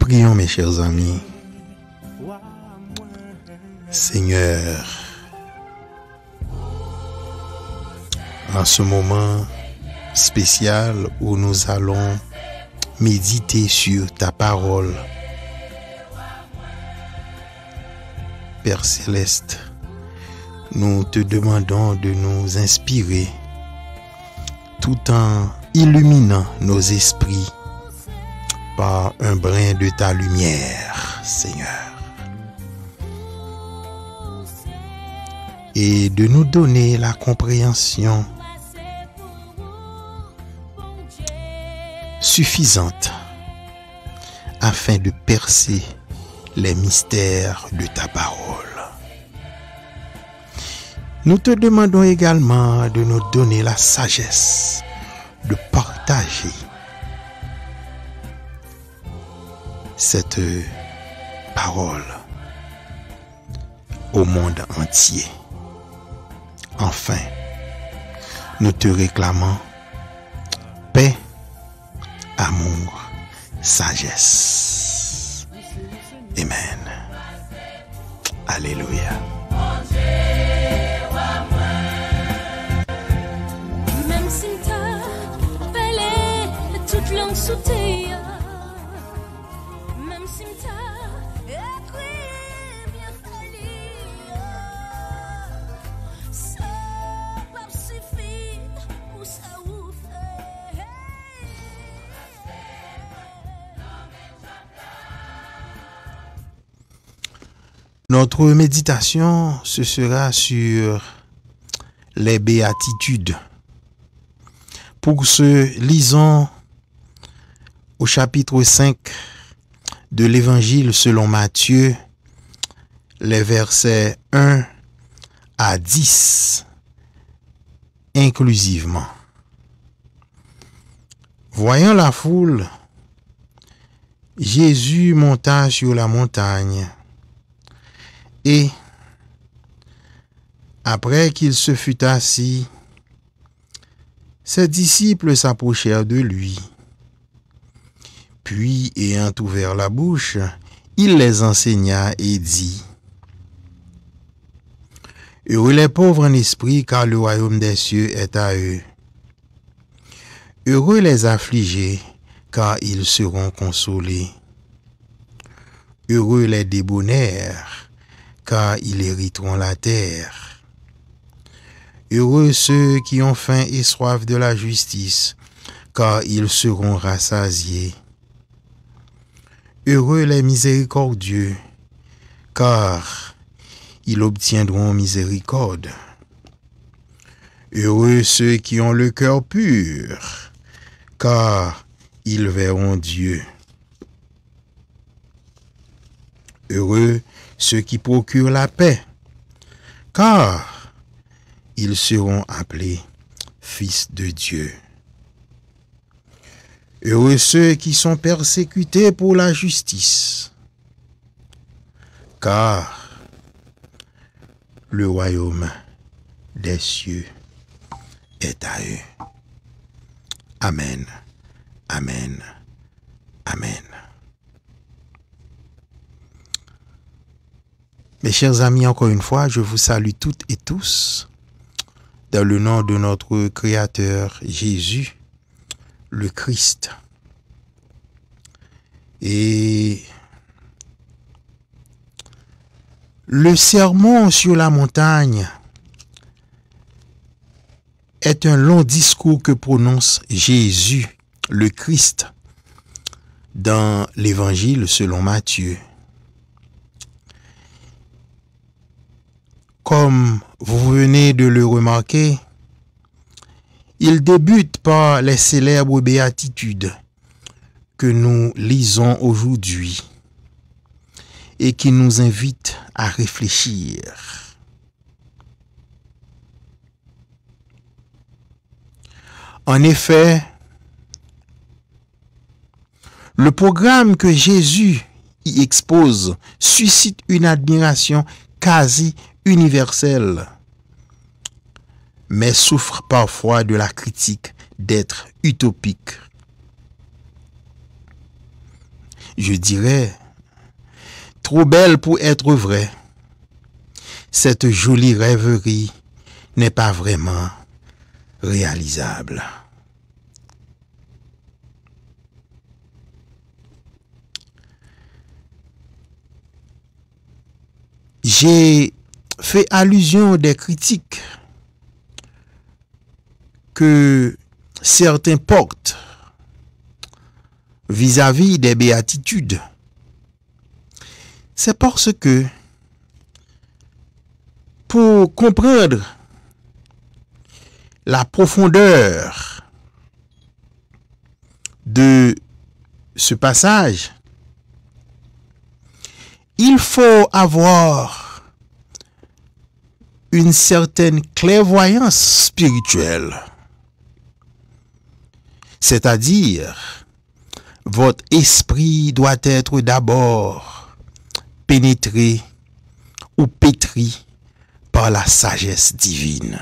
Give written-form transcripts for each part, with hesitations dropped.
Prions, mes chers amis. Seigneur, en ce moment spécial où nous allons méditer sur ta parole, Père Céleste, nous te demandons de nous inspirer tout en illuminant nos esprits par un brin de ta lumière, Seigneur. Et de nous donner la compréhension suffisante afin de percer les mystères de ta parole. Nous te demandons également de nous donner la sagesse de partager cette parole au monde entier. Enfin, nous te réclamons paix, amour, sagesse. Amen. Alléluia. Même si t'as pelé toute langue sous tes même si t'as écrit bien fallu, ça pas suffit ou ça ou fait. Notre méditation, ce sera sur les béatitudes. Pour ce, lisons au chapitre 5 de l'Évangile selon Matthieu, les versets 1 à 10, inclusivement. Voyant la foule, Jésus monta sur la montagne et, après qu'il se fut assis, ses disciples s'approchèrent de lui. Puis, ayant ouvert la bouche, il les enseigna et dit: Heureux les pauvres en esprit, car le royaume des cieux est à eux. Heureux les affligés, car ils seront consolés. Heureux les débonnaires, car ils hériteront la terre. Heureux ceux qui ont faim et soif de la justice, car ils seront rassasiés. Heureux les miséricordieux, car ils obtiendront miséricorde. Heureux ceux qui ont le cœur pur, car ils verront Dieu. Heureux ceux qui procurent la paix, car ils seront appelés fils de Dieu. Heureux ceux qui sont persécutés pour la justice, car le royaume des cieux est à eux. Amen, amen, amen. Mes chers amis, encore une fois, je vous salue toutes et tous dans le nom de notre Créateur Jésus, le Christ. Et le sermon sur la montagne est un long discours que prononce Jésus, le Christ, dans l'Évangile selon Matthieu. Comme vous venez de le remarquer, il débute par les célèbres béatitudes que nous lisons aujourd'hui et qui nous invitent à réfléchir. En effet, le programme que Jésus y expose suscite une admiration quasi universelle, mais souffre parfois de la critique d'être utopique. je dirais, trop belle pour être vraie. Cette jolie rêverie n'est pas vraiment réalisable. J'ai fait allusion des critiques que certains portent vis-à-vis des béatitudes. C'est parce que pour comprendre la profondeur de ce passage, il faut avoir une certaine clairvoyance spirituelle. C'est-à-dire, votre esprit doit être d'abord pénétré ou pétri par la sagesse divine.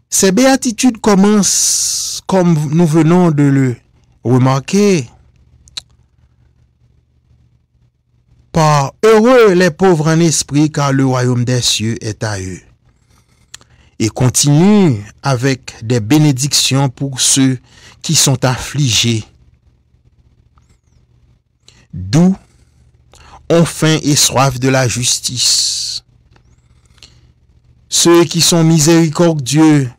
Ces béatitudes commencent, comme nous venons de le remarquer, par « Heureux les pauvres en esprit, car le royaume des cieux est à eux ». Et continue avec des bénédictions pour ceux qui sont affligés, doux, ont faim et soif de la justice, ceux qui sont miséricordieux,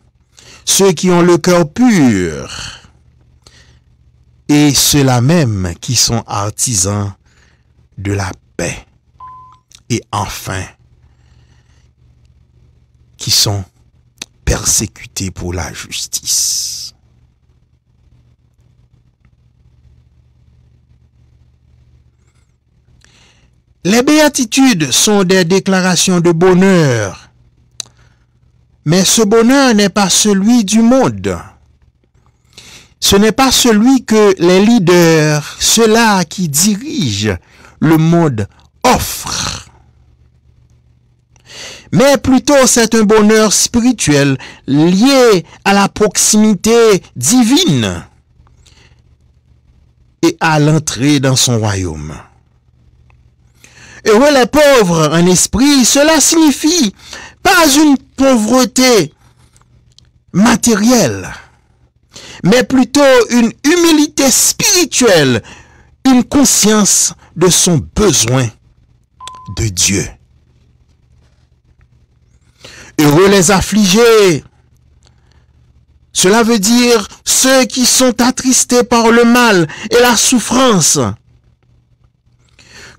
ceux qui ont le cœur pur, et ceux-là même qui sont artisans de la paix, et enfin, qui sont persécutés pour la justice. Les béatitudes sont des déclarations de bonheur, mais ce bonheur n'est pas celui du monde. Ce n'est pas celui que les leaders, ceux-là qui dirigent le monde, offrent. Mais plutôt c'est un bonheur spirituel lié à la proximité divine et à l'entrée dans son royaume. Heureux les pauvres en esprit, cela signifie pas une pauvreté matérielle, mais plutôt une humilité spirituelle, une conscience de son besoin de Dieu. Heureux les affligés, cela veut dire ceux qui sont attristés par le mal et la souffrance,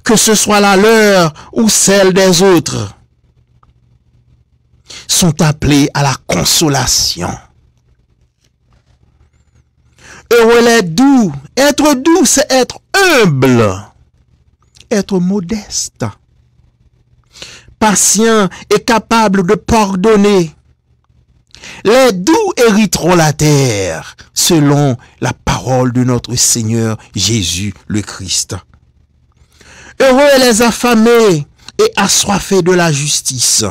que ce soit la leur ou celle des autres, sont appelés à la consolation. Heureux les doux. Être doux, c'est être humble, être modeste, patient et capable de pardonner. Les doux hériteront la terre, selon la parole de notre Seigneur Jésus le Christ. Heureux les affamés et assoiffés de la justice.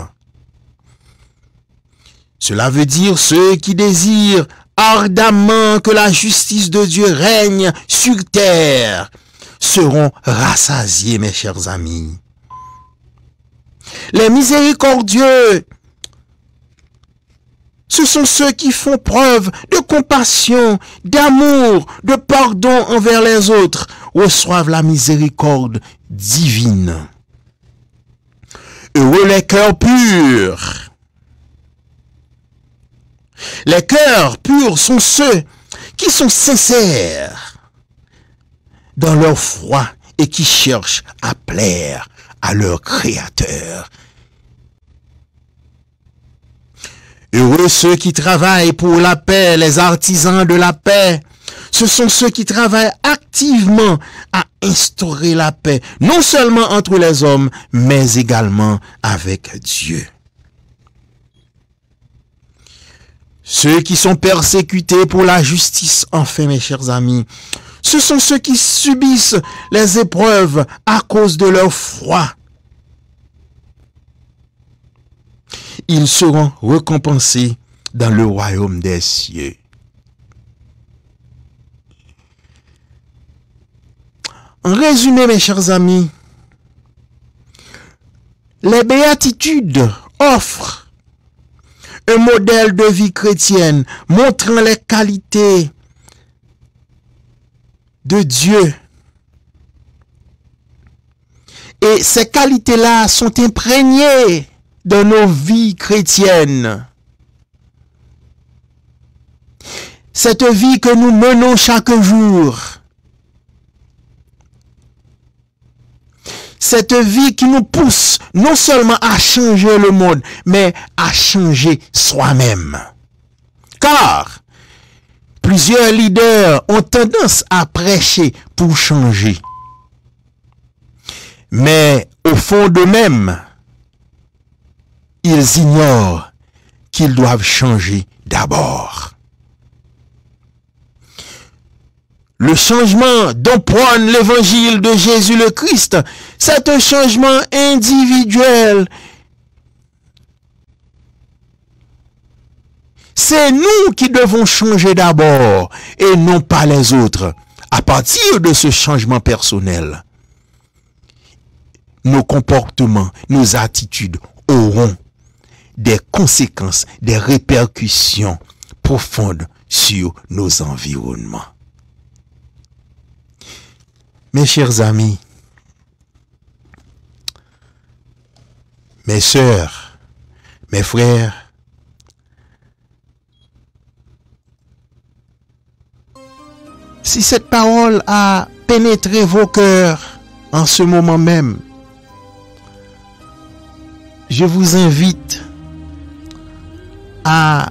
Cela veut dire ceux qui désirent ardemment que la justice de Dieu règne sur terre seront rassasiés, mes chers amis. Les miséricordieux, ce sont ceux qui font preuve de compassion, d'amour, de pardon envers les autres, reçoivent la miséricorde divine. Heureux les cœurs purs. Les cœurs purs sont ceux qui sont sincères dans leur foi et qui cherchent à plaire à leur Créateur. Heureux ceux qui travaillent pour la paix, les artisans de la paix. Ce sont ceux qui travaillent activement à instaurer la paix, non seulement entre les hommes, mais également avec Dieu. Ceux qui sont persécutés pour la justice, enfin mes chers amis, ce sont ceux qui subissent les épreuves à cause de leur foi. Ils seront récompensés dans le royaume des cieux. En résumé, mes chers amis, les béatitudes offrent un modèle de vie chrétienne montrant les qualités de Dieu. Et ces qualités-là sont imprégnées dans nos vies chrétiennes. Cette vie que nous menons chaque jour. Cette vie qui nous pousse non seulement à changer le monde, mais à changer soi-même. Car plusieurs leaders ont tendance à prêcher pour changer. Mais au fond d'eux-mêmes, ils ignorent qu'ils doivent changer d'abord. Le changement dont prône l'évangile de Jésus le Christ, c'est un changement individuel. C'est nous qui devons changer d'abord et non pas les autres. À partir de ce changement personnel, nos comportements, nos attitudes auront des conséquences, des répercussions profondes sur nos environnements. Mes chers amis, mes sœurs, mes frères, si cette parole a pénétré vos cœurs en ce moment même, je vous invite à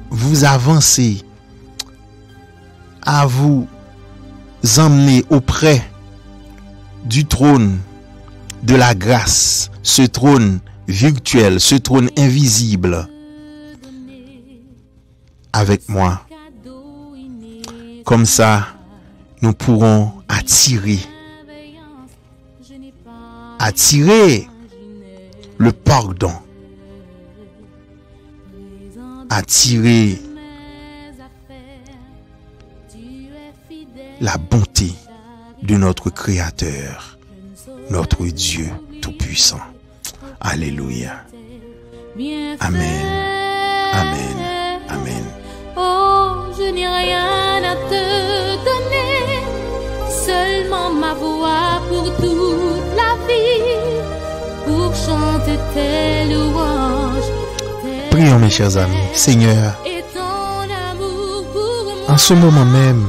vous avancer, à vous emmener auprès du trône de la grâce, ce trône virtuel, ce trône invisible, avec moi. Comme ça, nous pourrons attirer le pardon, attirer la bonté de notre Créateur, notre Dieu Tout-Puissant. Alléluia. Amen. Amen. Amen. Oh, je n'ai rien à te donner, seulement ma voix pour toute la vie, pour chanter tes louanges. Prions, mes chers amis. Seigneur, en ce moment même,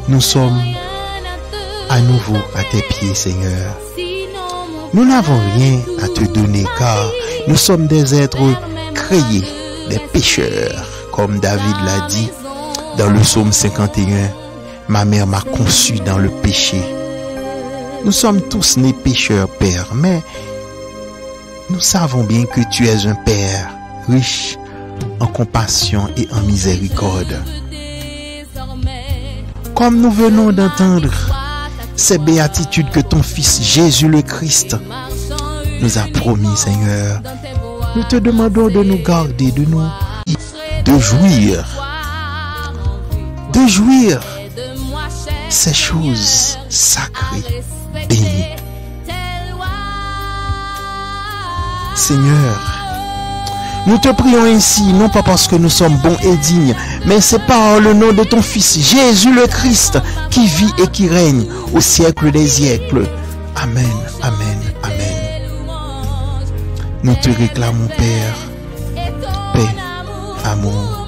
nous sommes à nouveau à tes pieds, Seigneur. Nous n'avons rien à te donner car nous sommes des êtres créés, des pécheurs. Comme David l'a dit dans le psaume 51, ma mère m'a conçu dans le péché. Nous sommes tous nés pécheurs, Père, mais nous savons bien que tu es un Père riche en compassion et en miséricorde. Comme nous venons d'entendre ces béatitudes que ton Fils Jésus le Christ nous a promis, Seigneur, nous te demandons de nous garder, de jouir ces choses sacrées, bénies. Seigneur, nous te prions ainsi, non pas parce que nous sommes bons et dignes, mais c'est par le nom de ton Fils Jésus le Christ qui vit et qui règne au siècle des siècles. Amen, amen, amen. Nous te réclamons, Père, paix, amour,